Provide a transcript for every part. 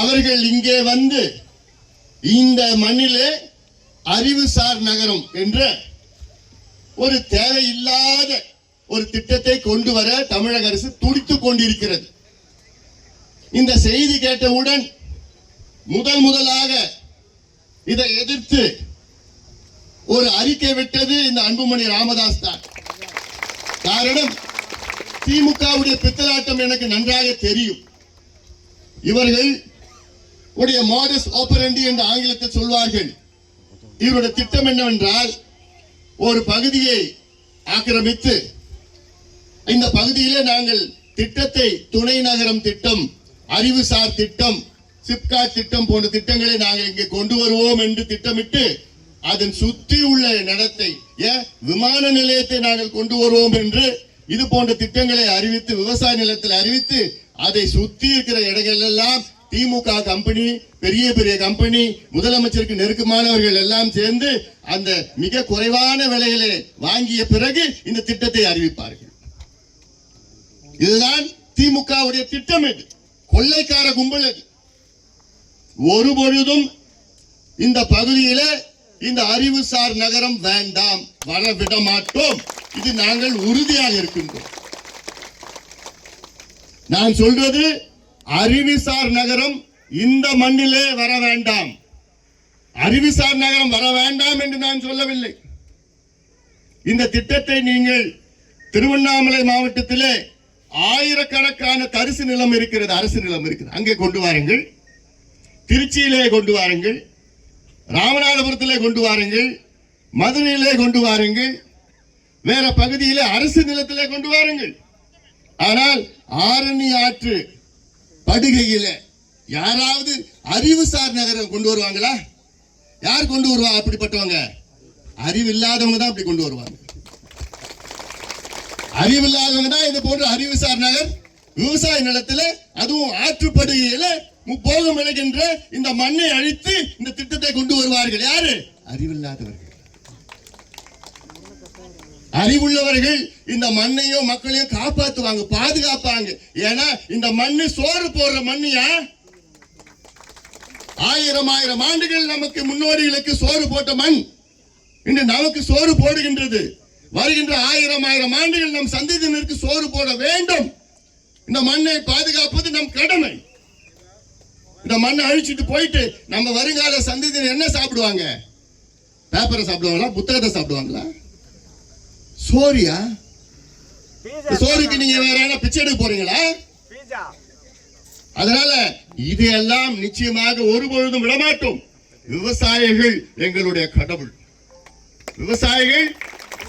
அவர்கள் இங்கே வந்து இந்த மண்ணிலே அறிவுசார் நகரம் என்ற ஒரு தேவையில்லாத ஒரு திட்டத்தை கொண்டு வர தமிழக அரசு துடித்துக் கொண்டிருக்கிறது. இந்த செய்தி கேட்டவுடன் முதலாக இதை எதிர்த்து ஒரு அறிக்கை விட்டது இந்த அன்புமணி ராமதாஸ் தான். காரணம், திமுகவுடைய பித்தலாட்டம் எனக்கு நன்றாக தெரியும். இவர்கள் உடைய மாடஸ் ஆபரண்டி என்று ஆங்கிலத்தில் சொல்வார்கள். இவருடைய திட்டம் என்னவென்றால், ஒரு பகுதியை ஆக்கிரமித்து இந்த பகுதியிலே நாங்கள் திட்டத்தை துணை நகரம் திட்டம், அறிவுசார் திட்டம், சிப்காட் திட்டம் போன்ற திட்டங்களை நாங்கள் இங்கே கொண்டு வருவோம் என்று திட்டமிட்டு அதன் சுற்றி உள்ள நடத்தை விமான நிலையத்தை நாங்கள் கொண்டு வருவோம் என்று இது போன்ற திட்டங்களை அறிவித்து விவசாய நிலத்தில் அறிவித்து அதை சுற்றி இருக்கிற இடங்கள் எல்லாம் திமுக கம்பெனி, பெரிய பெரிய கம்பெனி, முதலமைச்சருக்கு நெருக்கமானவர்கள் எல்லாம் சேர்ந்து அந்த மிக குறைவான விலையிலே வாங்கிய பிறகு இந்த திட்டத்தை அறிவிப்பார்கள். இதுதான் திமுகவுடைய திட்டம். இது கொள்ளைக்கார கும்பல். இது ஒரு பொழுதும் இந்த பகுதியில இந்த அறிவுசார் நகரம் வேண்டாம், வர விட மாட்டோம். இது நாங்கள் உறுதியாக இருக்கின்றோம். நான் சொல்றது, அறிவுசார் நகரம் இந்த மண்ணிலே வர வேண்டாம். அறிவுசார் நகரம் வர வேண்டாம் என்று நான் சொல்லவில்லை. இந்த திட்டத்தை நீங்கள் திருவண்ணாமலை மாவட்டத்திலே ஆயிரக்கணக்கான தரிசு நிலம் இருக்கிறது, அரசு நிலம் இருக்கிறது, அங்கே கொண்டு வாருங்கள். திருச்சியிலே கொண்டு வாருங்கள், ராமநாதபுரத்திலே கொண்டு வாருங்கள், மதுரையிலே கொண்டு வாருங்கள், வேற பகுதியிலே அரசு நிலத்திலே கொண்டு வாருங்கள். ஆனால் ஆரணி ஆற்று படுகையில யாராவது அறிவுசார் நகரம் கொண்டு வருவாங்களா? யார் கொண்டு வருவா? அப்படிப்பட்டவங்க அறிவு இல்லாதவங்க தான் அப்படி கொண்டு வருவாங்க. அறிவில்லாதவங்க தான் இது போன்ற அறிவுசார் நகர் விவசாய நிலத்துல, அதுவும் ஆற்றுப்படுகையில முப்போகம் விளைகின்ற இந்த மண்ணை அழித்து இந்த திட்டத்தை கொண்டு வருவார்கள். யாரு? அறிவில்லாதவர்கள். அறிவுள்ளவர்கள் இந்த மண்ணையும் மக்களையும் காப்பாற்றுவாங்க, பாதுகாப்பாங்க. ஏன்னா இந்த மண்ணு சோறு போடுற மண்ணியா, ஆயிரம் ஆண்டுகள் நமக்கு முன்னோடிகளுக்கு சோறு போட்ட மண் இன்று நமக்கு சோறு போடுகின்றது. வருகின்ற ஆயிரம் ஆண்டுகள் நம் சந்ததியினருக்கு சோறு போட வேண்டும். இந்த மண்ணை பாதுகாப்பது நம் கடமை. இந்த மண்ணை அழிச்சிட்டு போயிட்டு நம்ம வருங்கால சந்ததியினர் என்ன சாப்பிடுவாங்க? பேப்பரை சாப்பிடுவாங்களா? புத்தகத்தை சாப்பிடுவாங்களா? சோரியா? சோறுக்கு நீங்க வேற என்ன பிச்சை எடுக்க போறீங்களா? அதனால இதையெல்லாம் நிச்சயமாக ஒருபொழுதும் விடமாட்டோம். விவசாயிகள் எங்களுடைய கடவுள். விவசாயிகள்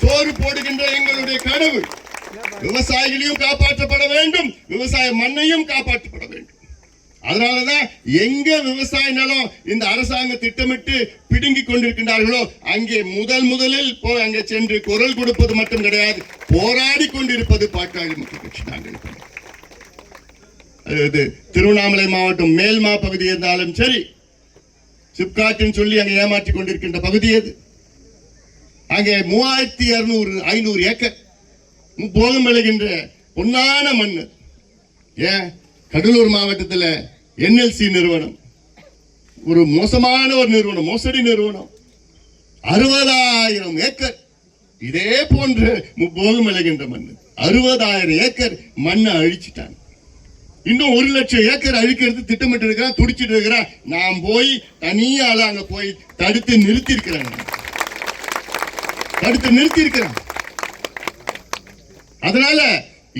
சோறு போடுகின்ற எங்களுடைய கடவுள். விவசாயிகளையும் காப்பாற்றப்பட வேண்டும், விவசாய மண்ணையும் காப்பாற்றப்பட வேண்டும். அதனாலதான் எங்க விவசாய நிலம் இந்த அரசாங்கம் திட்டமிட்டு பிடுங்கி கொண்டிருக்கின்றார்களோ அங்கே முதலில் போய் அங்கே சென்று குரல் கொடுப்பது மட்டும் கிடையாது, போராடி கொண்டிருப்பது பாட்டாளி மக்கள் கட்சி. நாங்கள் திருவண்ணாமலை மாவட்டம் மேல்மா பகுதி இருந்தாலும் சரி, சிப்காட்டின் சொல்லி அங்கே ஏமாற்றி கொண்டிருக்கின்ற பகுதி அது. அங்கே 3200-500 ஏக்கர் போகம் விளைகின்ற பொன்னான மண். ஏன் கடலூர் மாவட்டத்தில் NLC நிறுவனம் ஒரு மோசமான ஒரு நிறுவனம், மோசடி நிறுவனம், 60,000 ஏக்கர் இதே போன்று போகம் விளைகின்ற மண், 60,000 ஏக்கர் மண்ணை அழிச்சிட்டாங்க. இன்னும் 1,00,000 ஏக்கர் அழிக்கிறது திட்டமிட்டு இருக்கிறான், துடிச்சிட்டு இருக்கிறான். நான் போய் தனியால அங்க போய் தடுத்து நிறுத்தி இருக்கிறேன். அதனால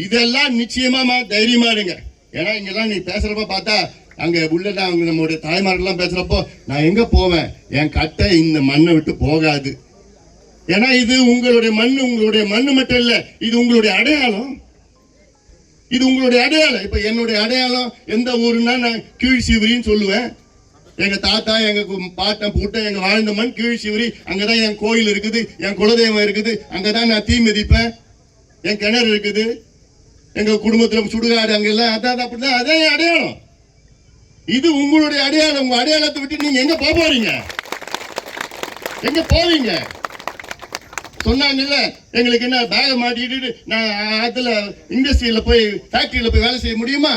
இதெல்லாம் நிச்சயமா தைரியமா இருங்க. ஏன்னா இங்கெல்லாம் நீ பேசுறப்ப பார்த்தா அங்க உள்ள நம்மளுடைய தாய்மார்கள்லாம் பேசுறப்போ நான் எங்க போவேன், என் கட்டை இந்த மண்ணை விட்டு போகாது. ஏன்னா இது உங்களுடைய மண்ணு மட்டும் இல்ல, இது உங்களுடைய அடையாளம். இது உங்களுடைய அடையாளம். இப்ப என்னுடைய அடையாளம் எந்த ஊருன்னா நான் கீழ்சிவரின்னு சொல்லுவேன். எங்க தாத்தா, எங்க பாட்டன் பூட்டன் எங்க வாழ்ந்த மண் கீழ்சிவரி. அங்கதான் என் கோயில் இருக்குது, என் குலதெய்வம் இருக்குது, அங்கதான் நான் தீ மிதிப்பேன், என் கிணறு இருக்குது, எங்க குடும்பத்துல சுடுகாடு அங்கெல்லாம். அதான் அப்படிதான், அதே அடையாளம். இது உங்களுடைய அடையாளம். உங்க அடையாளத்தை விட்டு நீங்க எங்க போறீங்க? எங்க போவீங்க? சொன்னாங்கல்ல, எங்களுக்கு என்ன பேக மாட்டிட்டு நான் அதுல இண்டஸ்ட்ரியில போய் ஃபேக்டரியில போய் வேலை செய்ய முடியுமா?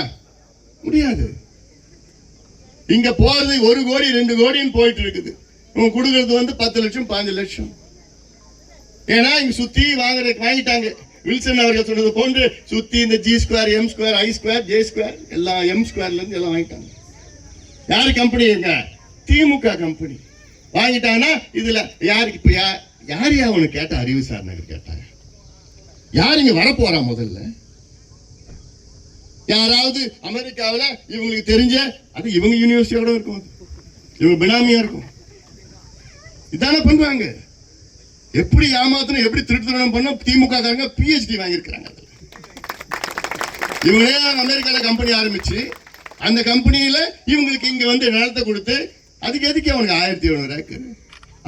முடியாது. இங்க போறது 1 கோடி 2 கோடின்னு போயிட்டு இருக்குது. இவங்க கொடுக்கறது வந்து 10 லட்சம் 15 லட்சம். ஏன்னா இங்க சுத்தி வாங்கிட்டாங்க. வில்சன் அவர்கள் சொன்னது போன்று சுத்தி இந்த G2 M2 I2 J2 எல்லாம் M2 இருந்து எல்லாம் வாங்கிட்டாங்க. யாரு கம்பெனி? திமுக கம்பெனி வாங்கிட்டாங்கன்னா இதுல யாருக்கு இப்ப யார் அவனு கேட்ட? அறிவுசார் நகர் கேட்டாங்க. யார் இங்க வரப்போறா? முதல்ல யாராவது அமெரிக்காவில் இவங்களுக்கு தெரிஞ்ச அது இவங்க யூனிவர்சிட்டியோட இருக்கும், இவங்க பினாமியா இருக்கும். இதானே பண்ணுவாங்க. எப்படி ஏமாத்தணும், எப்படி திருட்டுத்தனம் பண்ண திமுக காரங்க PhD வாங்கியிருக்கிறாங்க. இவங்களே அமெரிக்கால கம்பெனி ஆரம்பிச்சு அந்த கம்பெனியில இவங்களுக்கு இங்க வந்து நிலத்தை கொடுத்து அதுக்கு எதுக்கு அவனுக்கு 1700 ஏக்கர்?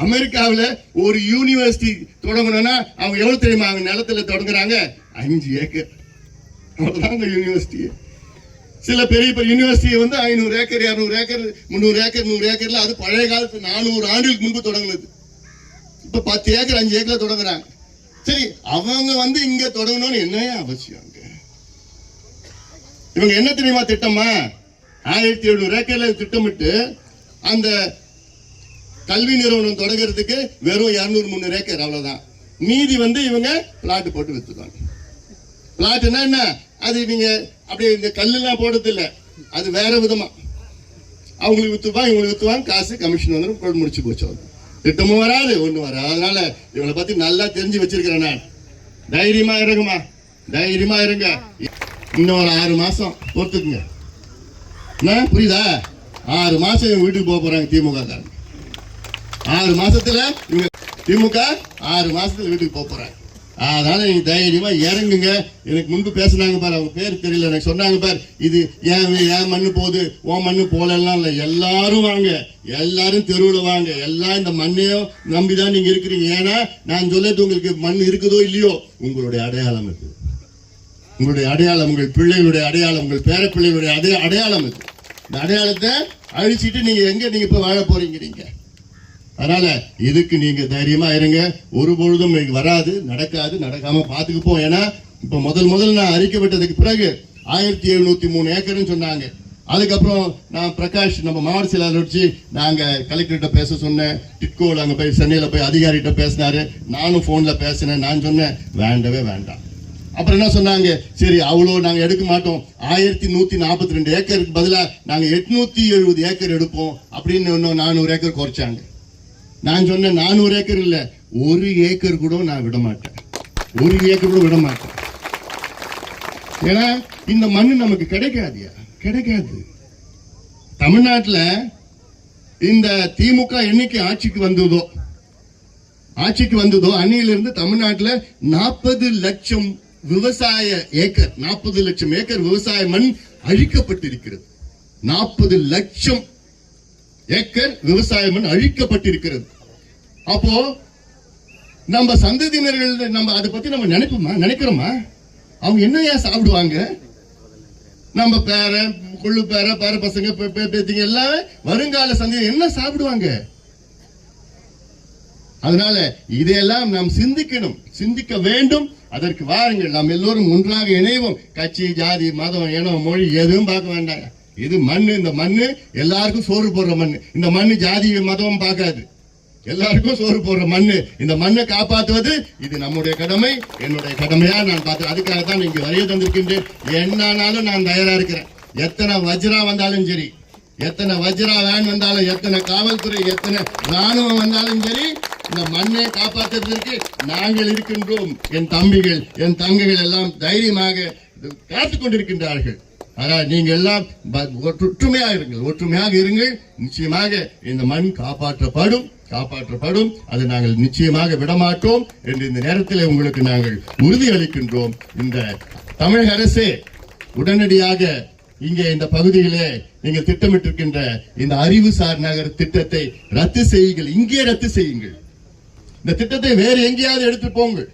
அமெரிக்காவில் ஒரு யூனிவர்சிட்டி தொடங்கணும்னா அவங்க எவ்வளவு தெரியுமா? அவங்க நிலத்துல தொடங்குறாங்க 5 ஏக்கர். அவ்வளவுதாங்க யூனிவர்சிட்டி. சில பெரிய பெரிய யூனிவர்சிட்டி வந்து 500 ஏக்கர் 200 ஏக்கர் 300 ஏக்கர் 100 ஏக்கர்ல, அது பழைய காலத்து 400 ஆண்டுகளுக்கு முன்பு தொடங்குனது. இப்ப 10 ஏக்கர் 5 ஏக்கர்ல தொடங்குறாங்க. சரி, அவங்க வந்து இங்க தொடங்கணும்னு என்ன அவசியம்? இவங்க என்ன தெரியுமா திட்டமா? 1700 ஏக்கர்ல திட்டமிட்டு அந்த கல்வி நிறுவனம் தொடங்குறதுக்கு வெறும் 200-300 ஏக்கர் அவ்வளவுதான். மீதி வந்து இவங்க பிளாட் போட்டு வித்துருவாங்க. பிளாட்னா என்ன? அது நீங்க அப்படியே இந்த கல்லெல்லாம் போடுறது இல்லை, அது வேற விதமா அவங்களுக்கு வித்துவாங்க, இவங்களுக்கு வித்துவாங்க, காசு கமிஷன் வந்து முடிச்சு போச்சு. திட்டமும் வராது, ஒண்ணு வராது. அதனால இவங்களை பத்தி நல்லா தெரிஞ்சு வச்சிருக்கிறேன் நான். தைரியமா இருங்கம்மா, தைரியமா இருங்க. இன்னொரு 6 மாசம் பொறுத்துக்குங்க. என்ன புரியுதா? 6 மாசம் இவங்க வீட்டுக்கு போக போறாங்க திமுக காரங்க. 6 மாசத்துல இவங்க திமுக 6 மாசத்துல வீட்டுக்கு போக போறாங்க. அதனால நீங்க தைரியமா இறங்குங்க. எனக்கு முன்பு பேசினாங்க பாரு, அவங்க பேர் தெரியல, எனக்கு சொன்னாங்க பாரு, இது ஏன் மண்ணு போகுது உன் மண்ணு போலாம் இல்ல, எல்லாரும் வாங்க, எல்லாரும் தெருவில் வாங்க, எல்லாம் இந்த மண்ணையும் நம்பிதான் நீங்க இருக்கிறீங்க. ஏன்னா நான் சொல்றது உங்களுக்கு மண் இருக்குதோ இல்லையோ, உங்களுடைய அடையாளம் இருக்கு. உங்களுடைய அடையாளம், உங்கள் பிள்ளைகளுடைய அடையாளம், உங்கள் பேர பிள்ளைகளுடைய அடையாளம் இருக்கு. இந்த அடையாளத்தை அழிச்சிட்டு நீங்க எங்க நீங்க இப்ப வாழ போறீங்க? நீங்க அதனால இதுக்கு நீங்க தைரியமா இருங்க. ஒரு பொழுதும் வராது, நடக்காது, நடக்காம பாத்துக்குப்போம். ஏன்னா இப்ப முதல் நான் அறிக்கை விட்டதுக்கு பிறகு 1703 ஏக்கர்னு சொன்னாங்க. அதுக்கப்புறம் நான் பிரகாஷ் நம்ம மாவட்ட செயலாளர் வச்சு நாங்க கலெக்டர்கிட்ட பேச சொன்னேன். டிட்கோல அங்க போய் சென்னையில போய் அதிகாரிகிட்ட பேசினாரு. நானும் போன்ல பேசினேன். நான் சொன்னேன் வேண்டவே வேண்டாம். அப்புறம் என்ன சொன்னாங்க? சரி அவ்வளோ நாங்க எடுக்க மாட்டோம், 1142 ஏக்கருக்கு பதிலா நாங்க 870 ஏக்கர் எடுப்போம் அப்படின்னு இன்னும் 400 ஏக்கர் குறைச்சாங்க. நான் சொன்னேன் 400 ஏக்கர் இல்ல, 1 ஏக்கர் கூட நான் விட மாட்டேன், 1 ஏக்கர் கூட விட மாட்டேன். ஏன்னா இந்த மண்ணு நமக்கு கிடைக்காதியா, கிடைக்காது. தமிழ்நாட்டுல இந்த திமுக என்னைக்கு ஆட்சிக்கு வந்ததோ அன்னையிலிருந்து தமிழ்நாட்டுல 40 லட்சம் விவசாய ஏக்கர், 40 லட்சம் ஏக்கர் விவசாய மண் அழிக்கப்பட்டிருக்கிறது. 40 லட்சம் ஏக்கர் விவசாய மண் அழிக்கப்பட்டிருக்கிறது. அப்போ நம்ம சந்ததியினர்கள் நம்ம அதை பத்தி நம்ம நினைக்கிறோமா? அவங்க என்னையா சாப்பிடுவாங்க? நம்ம கொள்ளு பேர பசங்க பேத்திங்க எல்லாமே வருங்கால சந்ததி என்ன சாப்பிடுவாங்க? அதனால இதையெல்லாம் நாம் சிந்திக்கணும், சிந்திக்க வேண்டும். அதற்கு வாருங்கள், நாம் எல்லோரும் ஒன்றாக இணைவோம். கட்சி, ஜாதி, மதம், இனம், மொழி எதுவும் பார்க்க வேண்டாம். இது மண்ணு, இந்த மண்ணு எல்லாருக்கும் சோறு போடுற மண்ணு. இந்த மண்ணு ஜாதி மதம் பார்க்காது, எல்லாருக்கும் சோறு போடுற மண்ணு. இந்த மண்ணை காப்பாற்றுவது இது நம்முடைய கடமை, என்னுடைய கடமையா நான் பார்த்து அதுக்காகத்தான் இங்க வரைய தந்திருக்கின்றேன். என்னானாலும் நான் தயாரா இருக்கிறேன். எத்தனை வஜ்ரா வந்தாலும் சரி, எத்தனை வஜ்ரா வேன் வந்தாலும், எத்தனை காவல்துறை, எத்தனை ராணுவம் வந்தாலும் சரி, இந்த மண்ணை காப்பாற்றுவதற்கு நாங்கள் இருக்கின்றோம். என் தம்பிகள், என் தங்கைகள் எல்லாம் தைரியமாக காத்துக் கொண்டிருக்கின்றார்கள். ஆனால் நீங்கள் எல்லாம் ஒற்றுமையாக இருங்கள், ஒற்றுமையாக இருங்கள். நிச்சயமாக இந்த மண் காப்பாற்றப்படும். அதை நாங்கள் நிச்சயமாக விடமாட்டோம் என்று இந்த நேரத்தில் உங்களுக்கு நாங்கள் உறுதி அளிக்கின்றோம். இந்த தமிழக அரசே உடனடியாக இங்கே இந்த பகுதியிலே நீங்கள் திட்டமிட்டிருக்கின்ற இந்த அறிவுசார் நகர் திட்டத்தை ரத்து செய்யுங்கள், இங்கே ரத்து செய்யுங்கள். இந்த திட்டத்தை வேற எங்கேயாவது எடுத்து போங்கள்.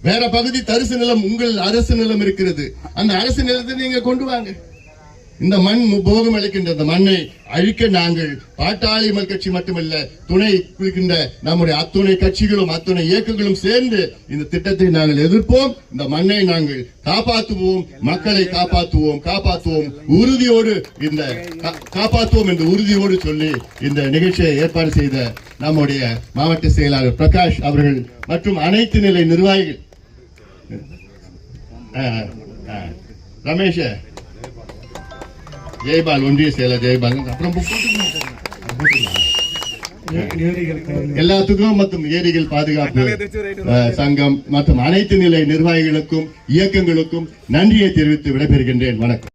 வேற பகுதி தரிசு நிலம், உங்கள் அரசு நிலம் இருக்கிறது, அந்த அரசு நிலத்தை நீங்க கொண்டு வாங்க. இந்த மண் போகம் அளிக்கின்ற இந்த மண்ணை அழிக்க நாங்கள் பாட்டாளி மக்கள் கட்சி மட்டுமல்ல, துணை இருக்கின்ற நம்முடைய அத்துணை கட்சிகளும் அத்துணை இயக்கங்களும் சேர்ந்து இந்த திட்டத்தை நாங்கள் எதிர்ப்போம். இந்த மண்ணை நாங்கள் காப்பாற்றுவோம், மக்களை காப்பாற்றுவோம் உறுதியோடு இந்த காப்பாற்றுவோம் என்ற உறுதியோடு சொல்லி இந்த நிகழ்ச்சியை ஏற்பாடு செய்த நம்முடைய மாவட்ட செயலாளர் பிரகாஷ் அவர்கள் மற்றும் அனைத்து நிலை நிர்வாகிகள் ரமேஷ், ஜெயபால், ஒன்றிய செயலர் ஜெயபால், அப்புறம் எல்லாத்துக்கும் மற்றும் ஏரிகள் பாதுகாப்பு சங்கம் மற்றும் அனைத்து நிலை நிர்வாகிகளுக்கும் இயக்கங்களுக்கும் நன்றியை தெரிவித்து விடைபெறுகின்றேன். வணக்கம்.